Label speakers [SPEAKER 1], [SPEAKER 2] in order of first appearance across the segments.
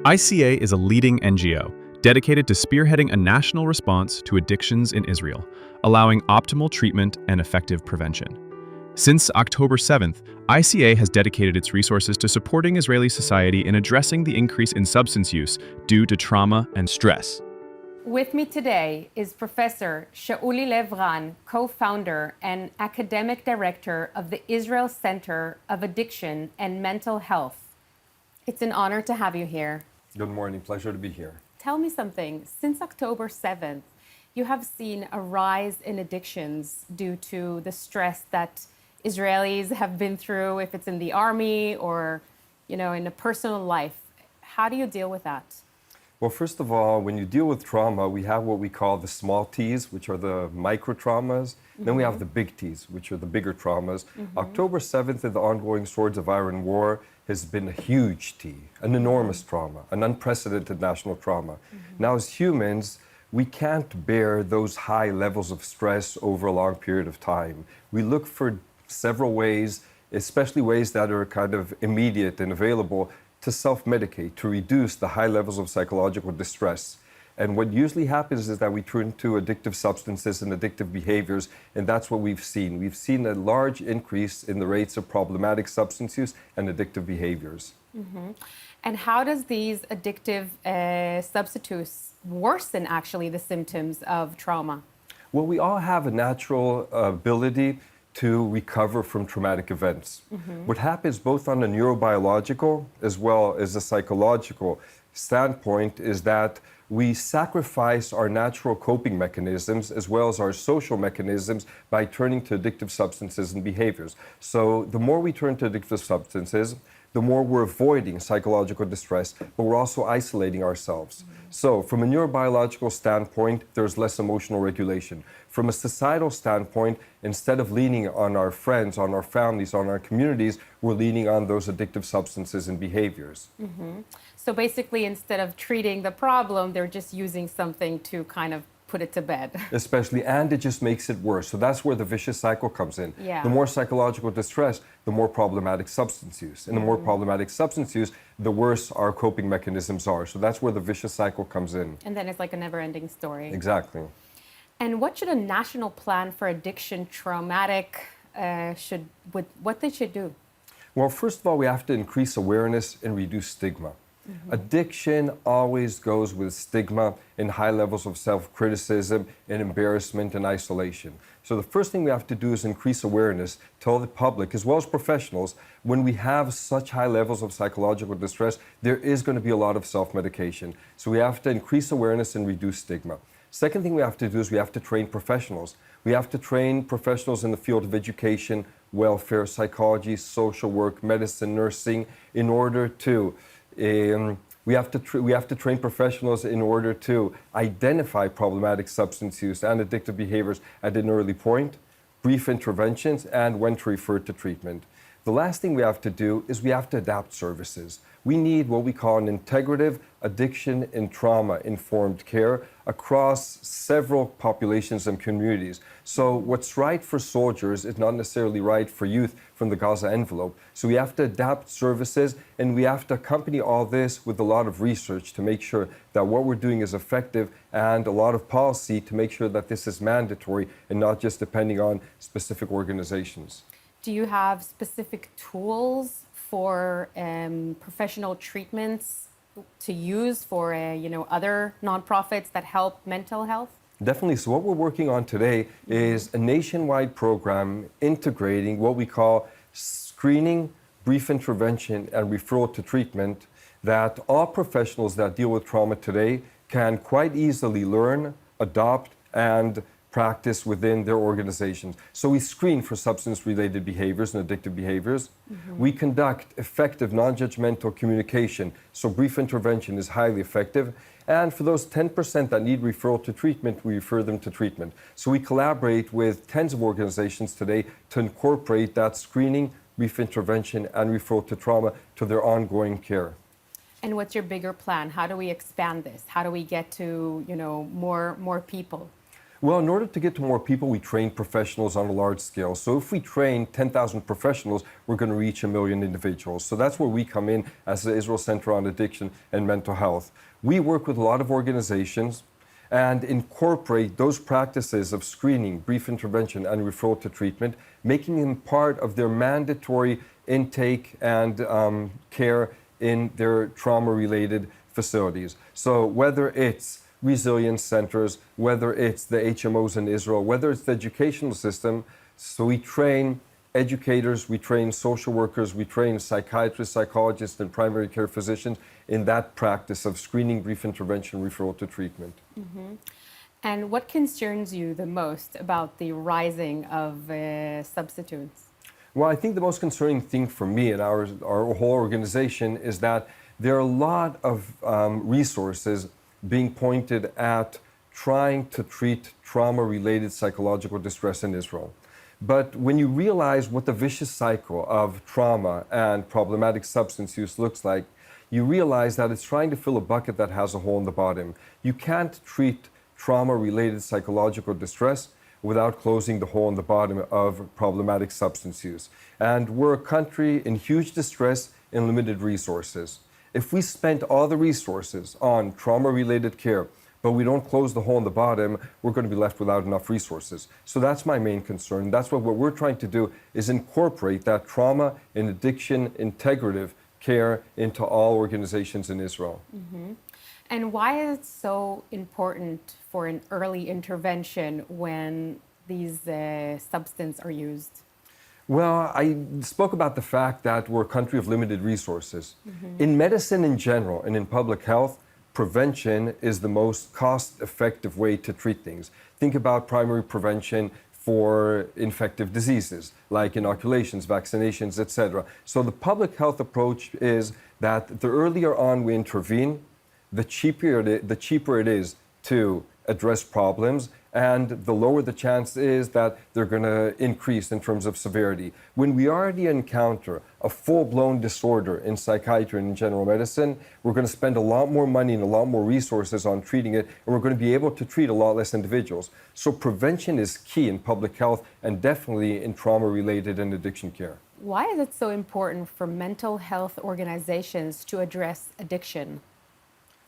[SPEAKER 1] ICA is a leading NGO dedicated to spearheading a national response to addictions in Israel, allowing optimal treatment and effective prevention. Since October 7th, ICA has dedicated its resources to supporting Israeli society in addressing the increase in substance use due to trauma and stress.
[SPEAKER 2] With me today is Professor Shauli Lev-Ran, co-founder and academic director of the Israel Center of Addiction and Mental Health. It's an honor to have you here.
[SPEAKER 3] Good morning, pleasure to be here.
[SPEAKER 2] Tell me something. Since October 7th, you have seen a rise in addictions due to the stress that Israelis have been through, if it's in the army or, in a personal life. How do you deal with that?
[SPEAKER 3] Well, first of all, when you deal with trauma, we have what we call the small T's, which are the micro traumas. Then we have the big T's, which are the bigger traumas. October 7th and the ongoing Swords of Iron War has been a huge T, an enormous trauma, an unprecedented national trauma. Now, as humans, we can't bear those high levels of stress over a long period of time. We look for several ways, especially ways that are kind of immediate and available, to self-medicate, to reduce the high levels of psychological distress. And what usually happens is that we turn to addictive substances and addictive behaviors, and that's what we've seen. We've seen a large increase in the rates of problematic substance use and addictive behaviors.
[SPEAKER 2] And how does these addictive substitutes worsen, actually, the symptoms of trauma?
[SPEAKER 3] Well, we all have a natural ability to recover from traumatic events. What happens both on a neurobiological as well as a psychological standpoint is that we sacrifice our natural coping mechanisms as well as our social mechanisms by turning to addictive substances and behaviors. So the more we turn to addictive substances, the more we're avoiding psychological distress, but we're also isolating ourselves. So from a neurobiological standpoint, there's less emotional regulation. From a societal standpoint, instead of leaning on our friends, on our families, on our communities, we're leaning on those addictive substances and behaviors.
[SPEAKER 2] So basically, instead of treating the problem, they're just using something to kind of put it to bed.
[SPEAKER 3] Especially, and it just makes it worse. So that's where the vicious cycle comes in.
[SPEAKER 2] Yeah.
[SPEAKER 3] The more psychological distress, the more problematic substance use. And the more problematic substance use, the worse our coping mechanisms are. So that's where the vicious cycle comes in.
[SPEAKER 2] And then it's like a never-ending story.
[SPEAKER 3] Exactly.
[SPEAKER 2] And what should a national plan for addiction traumatic what they should do?
[SPEAKER 3] Well, first of all, we have to increase awareness and reduce stigma. Addiction always goes with stigma and high levels of self-criticism and embarrassment and isolation. So the first thing we have to do is increase awareness, tell the public as well as professionals, when we have such high levels of psychological distress, there is going to be a lot of self-medication. So we have to increase awareness and reduce stigma. Second thing we have to do is we have to train professionals. We have to train professionals in the field of education, welfare, psychology, social work, medicine, nursing, in order to we have to train professionals in order to identify problematic substance use and addictive behaviors at an early point, brief interventions, and when to refer to treatment. The last thing we have to do is we have to adapt services. We need what we call an integrative addiction and trauma informed care across several populations and communities. So what's right for soldiers is not necessarily right for youth from the Gaza envelope. So we have to adapt services, and we have to accompany all this with a lot of research to make sure that what we're doing is effective, and a lot of policy to make sure that this is mandatory and not just depending on specific organizations.
[SPEAKER 2] Do you have specific tools for professional treatments to use for other nonprofits that help mental health?
[SPEAKER 3] Definitely. So what we're working on today is a nationwide program integrating what we call screening, brief intervention, and referral to treatment that all professionals that deal with trauma today can quite easily learn, adopt, and practice within their organizations. So we screen for substance-related behaviors and addictive behaviors. We conduct effective non-judgmental communication, so brief intervention is highly effective. And for those 10% that need referral to treatment, we refer them to treatment. So we collaborate with tens of organizations today to incorporate that screening, brief intervention, and referral to trauma to their ongoing care.
[SPEAKER 2] And what's your bigger plan? How do we expand this? How do we get to more people?
[SPEAKER 3] Well, in order to get to more people, we train professionals on a large scale. So if we train 10,000 professionals, we're going to reach 1 million individuals. So that's where we come in as the Israel Center on Addiction and Mental Health. We work with a lot of organizations and incorporate those practices of screening, brief intervention, and referral to treatment, making them part of their mandatory intake and care in their trauma-related facilities. So whether it's resilience centers, whether it's the HMOs in Israel, whether it's the educational system. So we train educators, we train social workers, we train psychiatrists, psychologists, and primary care physicians in that practice of screening, brief intervention, referral to treatment.
[SPEAKER 2] Mm-hmm. And what concerns you the most about the rising of substitutes?
[SPEAKER 3] Well, I think the most concerning thing for me and our whole organization is that there are a lot of resources being pointed at trying to treat trauma-related psychological distress in Israel. But when you realize what the vicious cycle of trauma and problematic substance use looks like, you realize that it's trying to fill a bucket that has a hole in the bottom. You can't treat trauma-related psychological distress without closing the hole in the bottom of problematic substance use. And we're a country in huge distress and limited resources. If we spent all the resources on trauma-related care, but we don't close the hole in the bottom, we're going to be left without enough resources. So that's my main concern. That's what we're trying to do, is incorporate that trauma and addiction integrative care into all organizations in Israel.
[SPEAKER 2] Mm-hmm. And why is it so important for an early intervention when these substances are used?
[SPEAKER 3] Well, I spoke about the fact that we're a country of limited resources. Mm-hmm. In medicine in general and in public health, prevention is the most cost-effective way to treat things. Think about primary prevention for infective diseases like inoculations, vaccinations, etc. So the public health approach is that the earlier on we intervene, the cheaper it is to address problems, and the lower the chance is that they're going to increase in terms of severity. When we already encounter a full-blown disorder in psychiatry and in general medicine, we're going to spend a lot more money and a lot more resources on treating it, and we're going to be able to treat a lot less individuals. So prevention is key in public health and definitely in trauma-related and addiction care.
[SPEAKER 2] Why is it so important for mental health organizations to address addiction?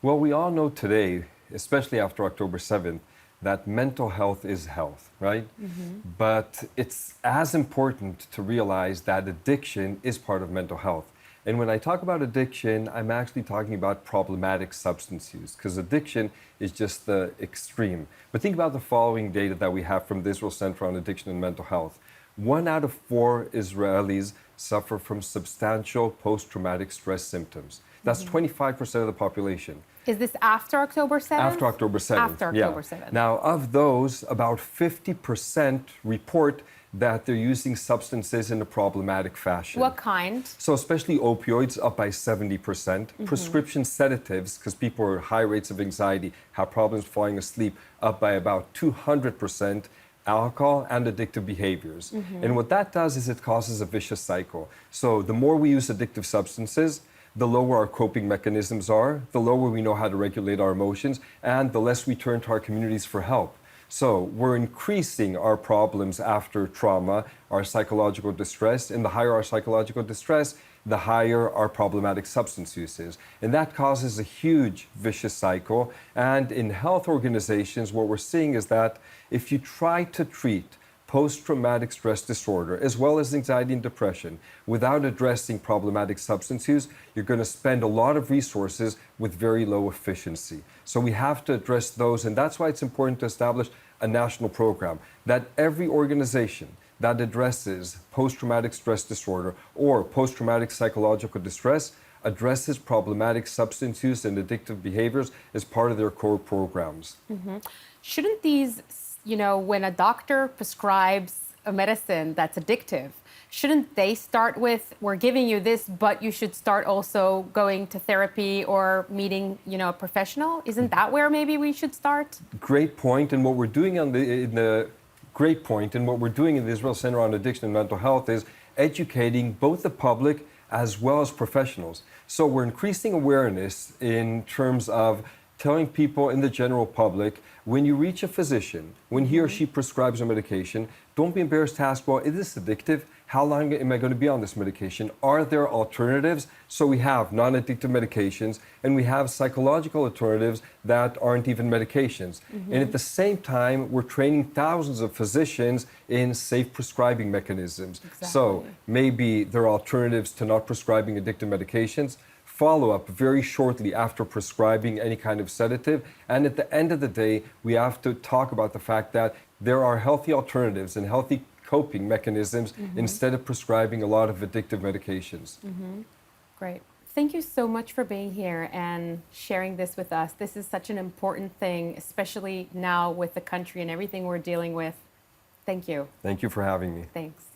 [SPEAKER 3] Well, we all know today, especially after October 7th, that mental health is health, right? Mm-hmm. But it's as important to realize that addiction is part of mental health. And when I talk about addiction, I'm actually talking about problematic substance use, because addiction is just the extreme. But think about the following data that we have from the Israel Center on Addiction and Mental Health. 1 out of 4 Israelis suffer from substantial post-traumatic stress symptoms. That's 25% of the population.
[SPEAKER 2] Is this after October 7th?
[SPEAKER 3] After October 7th.
[SPEAKER 2] After October 7th.
[SPEAKER 3] Now, of those, about 50% report that they're using substances in a problematic fashion.
[SPEAKER 2] What kind?
[SPEAKER 3] So especially opioids, up by 70%. Mm-hmm. Prescription sedatives, because people are high rates of anxiety, have problems falling asleep, up by about 200%. Alcohol and addictive behaviors. Mm-hmm. And what that does is it causes a vicious cycle. So the more we use addictive substances, the lower our coping mechanisms are, the lower we know how to regulate our emotions, and the less we turn to our communities for help. So we're increasing our problems after trauma, our psychological distress, and the higher our psychological distress, the higher our problematic substance use is. And that causes a huge vicious cycle. And in health organizations, what we're seeing is that if you try to treat post-traumatic stress disorder, as well as anxiety and depression, without addressing problematic substance use, you're going to spend a lot of resources with very low efficiency. So we have to address those, and that's why it's important to establish a national program that every organization that addresses post-traumatic stress disorder or post-traumatic psychological distress addresses problematic substance use and addictive behaviors as part of their core programs.
[SPEAKER 2] Mm-hmm. Shouldn't these, when a doctor prescribes a medicine that's addictive, shouldn't they start with, we're giving you this, but you should start also going to therapy or meeting, a professional? Isn't that where maybe we should start?
[SPEAKER 3] Great point. And what we're doing in the Israel Center on Addiction and Mental Health is educating both the public as well as professionals. So we're increasing awareness in terms of telling people in the general public, when you reach a physician, when he or she prescribes a medication, don't be embarrassed to ask, well, is this addictive? How long am I going to be on this medication? Are there alternatives? So we have non-addictive medications, and we have psychological alternatives that aren't even medications. And at the same time, we're training thousands of physicians in safe prescribing mechanisms. So maybe there are alternatives to not prescribing addictive medications. Follow-up very shortly after prescribing any kind of sedative. And at the end of the day, we have to talk about the fact that there are healthy alternatives and healthy coping mechanisms instead of prescribing a lot of addictive medications.
[SPEAKER 2] Great. Thank you so much for being here and sharing this with us. This is such an important thing, especially now with the country and everything we're dealing with. Thank you.
[SPEAKER 3] Thank you for having me.
[SPEAKER 2] Thanks.